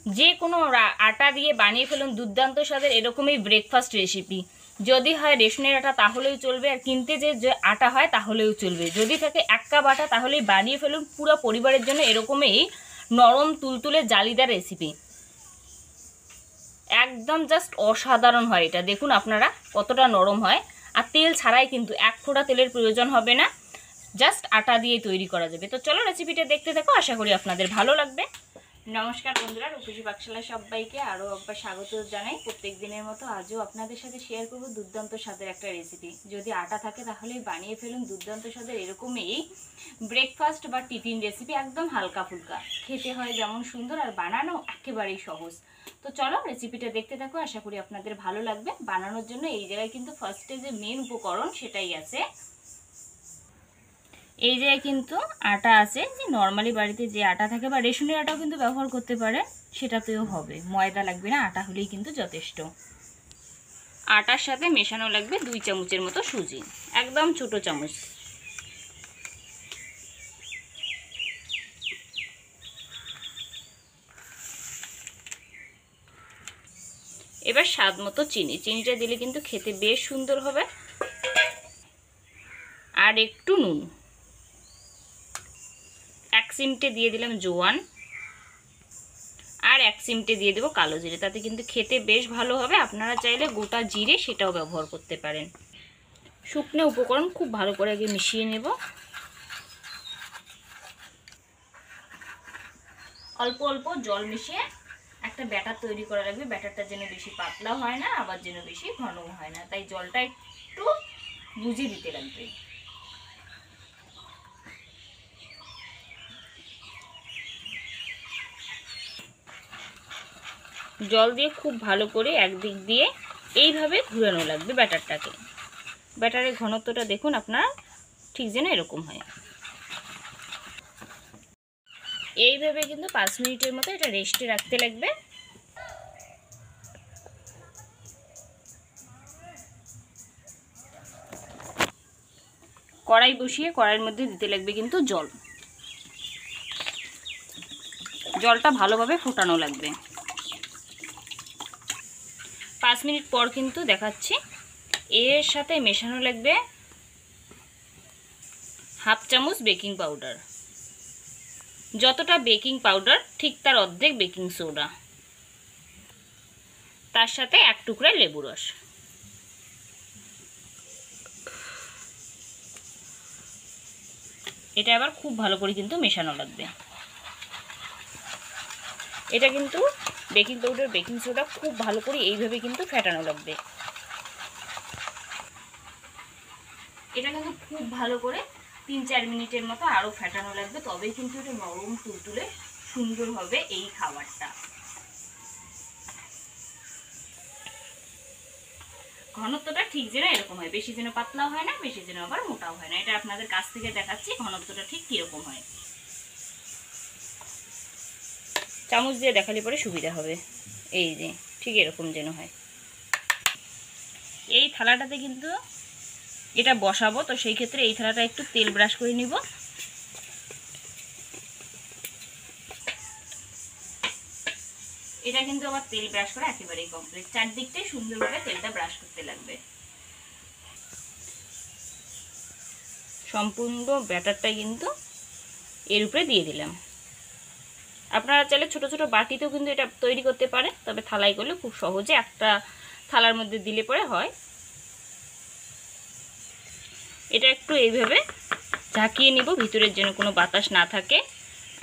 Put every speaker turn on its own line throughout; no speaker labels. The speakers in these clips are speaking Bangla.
যে কোনো আটা দিয়ে বানিয়ে ফেলুন দুর্দান্ত স্বাদের এরকমই ব্রেকফাস্ট রেসিপি। যদি হয় রেশনের আটা তাহলেও চলবে, আর কিনতে যে আটা হয় তাহলেও চলবে। যদি থাকে 1 কাপ আটা তাহলেই বানিয়ে ফেলুন পুরো পরিবারের জন্য এরকমই নরম তুলতুলে জালিদার রেসিপি। একদম জাস্ট অসাধারণ হয় এটা। দেখুন আপনারা কতটা নরম হয়, আর তেল ছাড়াই কিন্তু 1 ফোঁটা তেলের প্রয়োজন হবে না, জাস্ট আটা দিয়ে তৈরি করা যাবে। তো চলো রেসিপিটা দেখতে থাকো, আশা করি আপনাদের ভালো লাগবে। নমস্কার বন্ধুরা, রূপসী পাকশালায় সবাইকে আরও একবার স্বাগত জানাই। প্রত্যেক দিনের মতো আজও আপনাদের সাথে শেয়ার করব দুর্দান্ত স্বাদের একটা রেসিপি। যদি আটা থাকে তাহলেই বানিয়ে ফেলুন দুর্দান্ত স্বাদের এরকমই ব্রেকফাস্ট বা টিফিন রেসিপি। একদম হালকা ফুলকা, খেতে হয় যেমন সুন্দর, আর বানানো একেবারেই সহজ। তো চলো রেসিপিটা দেখতে থাকো, আশা করি আপনাদের ভালো লাগবে। বানানোর জন্য এই জায়গায় কিন্তু ফার্স্টে যে মেন উপকরণ সেটাই আছে। এই জায়গায় কিন্তু আটা আছে, যে নর্মালি বাড়িতে যে আটা থাকে বা রেশনের আটাও কিন্তু ব্যবহার করতে পারে, সেটাতেও হবে, ময়দা লাগবে না, আটা হলেই কিন্তু যথেষ্ট। আটার সাথে মেশানো লাগবে 2 চামচের মতো সুজি, একদম ছোট চামচ। এবার স্বাদ মতো চিনি, চিনিটা দিলে কিন্তু খেতে বেশ সুন্দর হবে। আর একটু নুন, 1 চিমটে দিয়ে দিলাম জোয়ান, আর 1 চিমটে দিয়ে দেবো কালো জিরে, তাতে কিন্তু খেতে বেশ ভালো হবে। আপনারা চাইলে গোটা জিরে সেটাও ব্যবহার করতে পারেন। শুকনো উপকরণ খুব ভালো করে আগে মিশিয়ে নেব। অল্প অল্প জল মিশিয়ে একটা ব্যাটার তৈরি করা লাগবে। ব্যাটারটা যেন বেশি পাতলা হয় না, আবার যেন বেশি ঘনও হয় না, তাই জলটা একটু বুঝে দিতে লাগবে। জল দিয়ে খুব ভালো করে একদিক দিয়ে এইভাবে ঘুরানো লাগবে ব্যাটারটাকে। ব্যাটারের ঘনত্বটা দেখুন আপনার, ঠিক যেন এরকম হয়। এইভাবে কিন্তু 5 মিনিটের মতো এটা রেস্টে রাখতে লাগবে। কড়াই বসিয়ে কড়াইয়ের মধ্যে দিতে লাগবে কিন্তু জল, জলটা ভালোভাবে ফোটানো লাগবে। 5 মিনিট পর কিন্তু দেখাচ্ছি, এর সাথে মেশানো লাগবে 1/2 চামচ বেকিং পাউডার। যতটা বেকিং পাউডার ঠিক তার অর্ধেক বেকিং সোডা, তার সাথে 1 টুকরা লেবু রস। এটা আবার খুব ভালো করে কিন্তু মেশানো লাগবে। এটা কিন্তু বেকিং পাউডার বেকিং সোডা খুব ভালো করে এইভাবে কিন্তু ফেটানো লাগবে। এটা কিন্তু খুব ভালো করে 3-4 মিনিটের মতো আরও ফেটানো লাগবে, তবেই কিন্তু এটা নরম তুলতুলে সুন্দর হবে এই খাবারটা। ঘনত্বটা ঠিক যেন এরকম হয়, বেশি যেন পাতলা হয় না, বেশি যেন আবার মোটাও হয় না। এটা আপনাদের কাছ থেকে দেখাচ্ছি ঘনত্বটা ঠিক কিরকম হয়। চামচ দিয়ে দেখালে পরে সুবিধা হবে। এই যে ঠিক এরকম যেন হয়। এই থালাটাতে কিন্তু এটা বসাবো, তো সেই ক্ষেত্রে এই থালাটা একটু তেল ব্রাশ করে নিব। এটা কিন্তু আবার তেল ব্রাশ করা একেবারেই কমপ্লিট, চারদিকটাই সুন্দরভাবে তেলটা ব্রাশ করতে লাগবে। সম্পূর্ণ ব্যাটারটাই কিন্তু এর উপরে দিয়ে দিলাম। আপনারা চাইলে ছোট ছোট বাটিতেও কিন্তু এটা তৈরি করতে পারেন, তবে থালায় করলে খুব সহজে একটা থালার মধ্যে দিলে পরে হয়। এটা একটু এইভাবে ঝাঁকিয়ে নিব, ভিতরের যেন কোনো বাতাস না থাকে।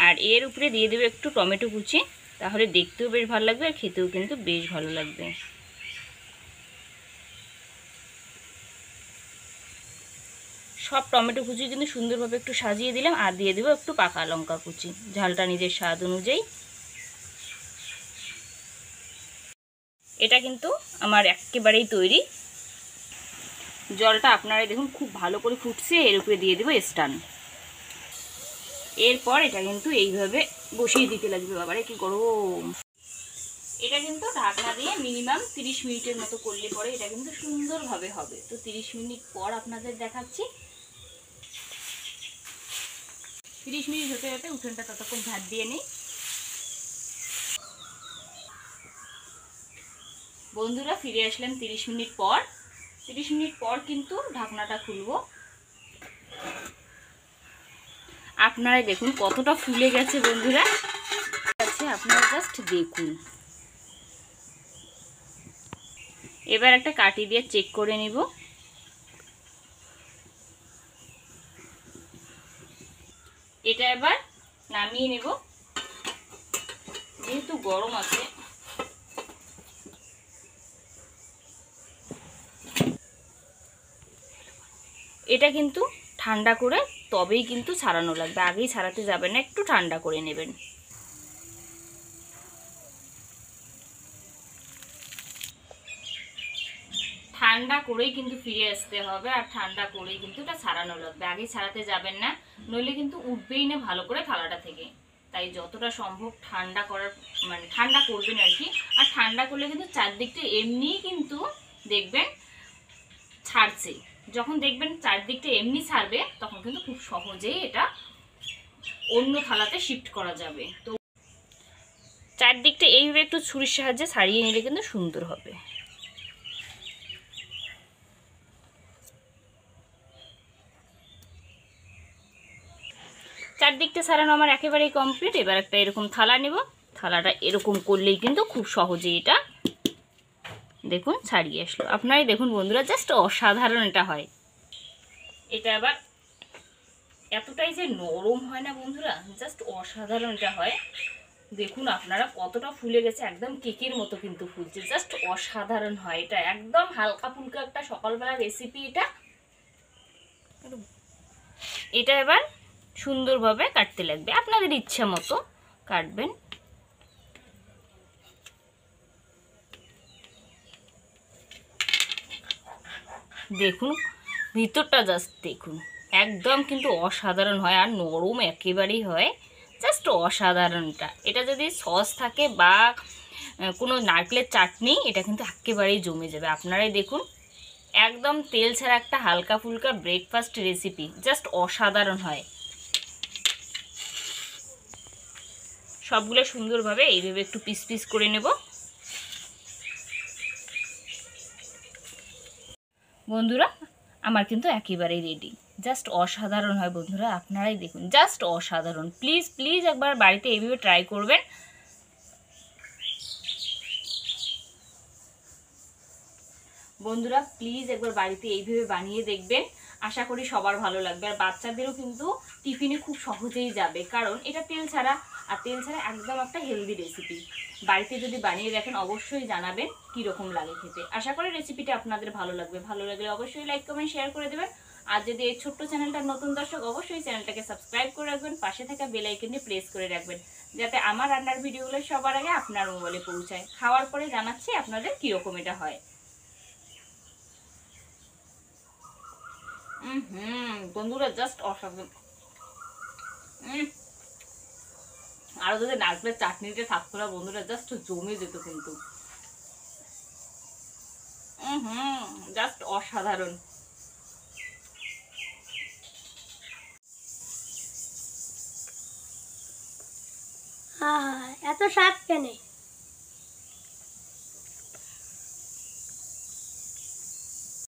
আর এর উপরে দিয়ে দেবো একটু টমেটো কুচি, তাহলে দেখতেও বেশ ভালো লাগবে আর খেতেও কিন্তু বেশ ভালো লাগবে। সব টমেটো কুচি কিন্তু সুন্দরভাবে একটু সাজিয়ে দিলাম, আর দিয়ে দেবো একটু পাকা লঙ্কা কুচি, ঝালটা নিজের স্বাদ অনুযায়ী। এটা কিন্তু আমার একেবারেই তৈরি। জলটা আপনারা দেখুন খুব ভালো করে ফুটছে, এর উপরে দিয়ে দেবো স্টান। এরপর এটা কিন্তু এইভাবে বসিয়ে দিতে লাগবে। বাবারে কি গরম! এটা কিন্তু ঢাকনা দিয়ে মিনিমাম 30 মিনিটের মতো করলে পরে এটা কিন্তু সুন্দরভাবে হবে। তো 30 মিনিট পর আপনাদের দেখাচ্ছি। 30 মিনিট হতে হতে উঠোনটা ততক্ষণ ঝাড় দিয়ে নিই। বন্ধুরা ফিরে আসলাম 30 মিনিট পর। 30 মিনিট পর কিন্তু ঢাকনাটা খুলবো। আপনারা দেখুন কতটা ফুলে গেছে বন্ধুরা, আপনারা জাস্ট দেখুন। এবার একটা কাঠি দিয়ে চেক করে নিব। এটা এবার নামিয়ে নেব, যেহেতু গরম আছে। এটা কিন্তু ঠান্ডা করে তবেই কিন্তু ছাড়ানো লাগবে, আগেই ছাড়াতে যাবে না, একটু ঠান্ডা করে নেবেন। ঠান্ডা করেই কিন্তু ফিরে আসতে হবে, আর ঠান্ডা করেই কিন্তু এটা ছাড়ানো লাগবে, আগে ছাড়াতে যাবেন না, নইলে কিন্তু উঠবেই না ভালো করে থালাটা থেকে। তাই যতটা সম্ভব ঠান্ডা করার মানে ঠান্ডা করবেন আর কি। আর ঠান্ডা করলে কিন্তু চারদিকটা এমনিই কিন্তু দেখবেন ছাড়ছে। যখন দেখবেন চারদিকটা এমনি ছাড়বে তখন কিন্তু খুব সহজেই এটা অন্য থালাতে শিফট করা যাবে। তো চারদিকটা এইভাবে একটু ছুরির সাহায্যে ছাড়িয়ে নিলে কিন্তু সুন্দর হবে। চারদিকটা ছাড়ানো আমার একেবারেই কমপ্লিট। এবার একটা এরকম থালা নেব, থালাটা এরকম করলেই কিন্তু খুব সহজেই এটা দেখুন ছাড়িয়ে আসলো। আপনারাই দেখুন বন্ধুরা, জাস্ট অসাধারণ এটা হয়। এটা আবার এতটাই যে নরম হয় না বন্ধুরা, জাস্ট অসাধারণ এটা হয়। দেখুন আপনারা কতটা ফুলে গেছে, একদম কেকের মতো কিন্তু ফুলছে, জাস্ট অসাধারণ হয় এটা। একদম হালকা ফুলকা একটা সকালবেলা রেসিপি এটা। এটা এবার সুন্দরভাবে কাটতে লাগবে, আপনাদের ইচ্ছা মতো কাটবেন। দেখুন ভিতরটা জাস্ট দেখুন, একদম কিন্তু অসাধারণ হয়, আর নরম একেবারেই হয়, জাস্ট অসাধারণটা। এটা যদি সস থাকে বা কোনো নারকেলের চাটনি, এটা কিন্তু একেবারেই জমে যাবে। আপনারাই দেখুন একদম তেল ছাড়া একটা হালকা ফুলকা ব্রেকফাস্ট রেসিপি, জাস্ট অসাধারণ হয়। সবগুলো সুন্দরভাবে এইভাবে একটু পিস পিস করে নেব। বন্ধুরা আমার কিন্তু একেবারেই রেডি, জাস্ট অসাধারণ হয় বন্ধুরা, আপনারাই দেখুন, জাস্ট অসাধারণ। প্লিজ প্লিজ একবার বাড়িতে এইভাবে ট্রাই করবেন। বন্ধুরা প্লিজ একবার বাড়িতে এইভাবে বানিয়ে দেখবেন, আশা করি সবার ভালো লাগবে। আর বাচ্চাদেরও কিন্তু টিফিনে খুব সহজেই যাবে, কারণ এটা তেল ছাড়া, আর তেল ছাড়া একদম একটা হেলদি রেসিপি। বাড়িতে যদি বানিয়ে দেখেন অবশ্যই জানাবেন কীরকম লাগে খেতে। আশা করি রেসিপিটা আপনাদের ভালো লাগবে। ভালো লাগলে অবশ্যই লাইক কমেন্ট শেয়ার করে দেবেন। আর যদি এই ছোট্ট চ্যানেলটা নতুন দর্শক, অবশ্যই চ্যানেলটাকে সাবস্ক্রাইব করে রাখবেন, পাশে থাকা বেল আইকনটি প্রেস করে রাখবেন, যাতে আমার রান্নার ভিডিওগুলো সবার আগে আপনার মোবাইলে পৌঁছায়। খাওয়ার পরে জানাচ্ছি আপনাদের কীরকম এটা হয়। বন্ধুরা জাস্ট অসাধারণ। আরো যদি নারকেলের চাটনিটা থাকতো না বন্ধুরা, জাস্ট জমে যেত কিন্তু। জাস্ট অসাধারণ।
এত স্বাদ কেন?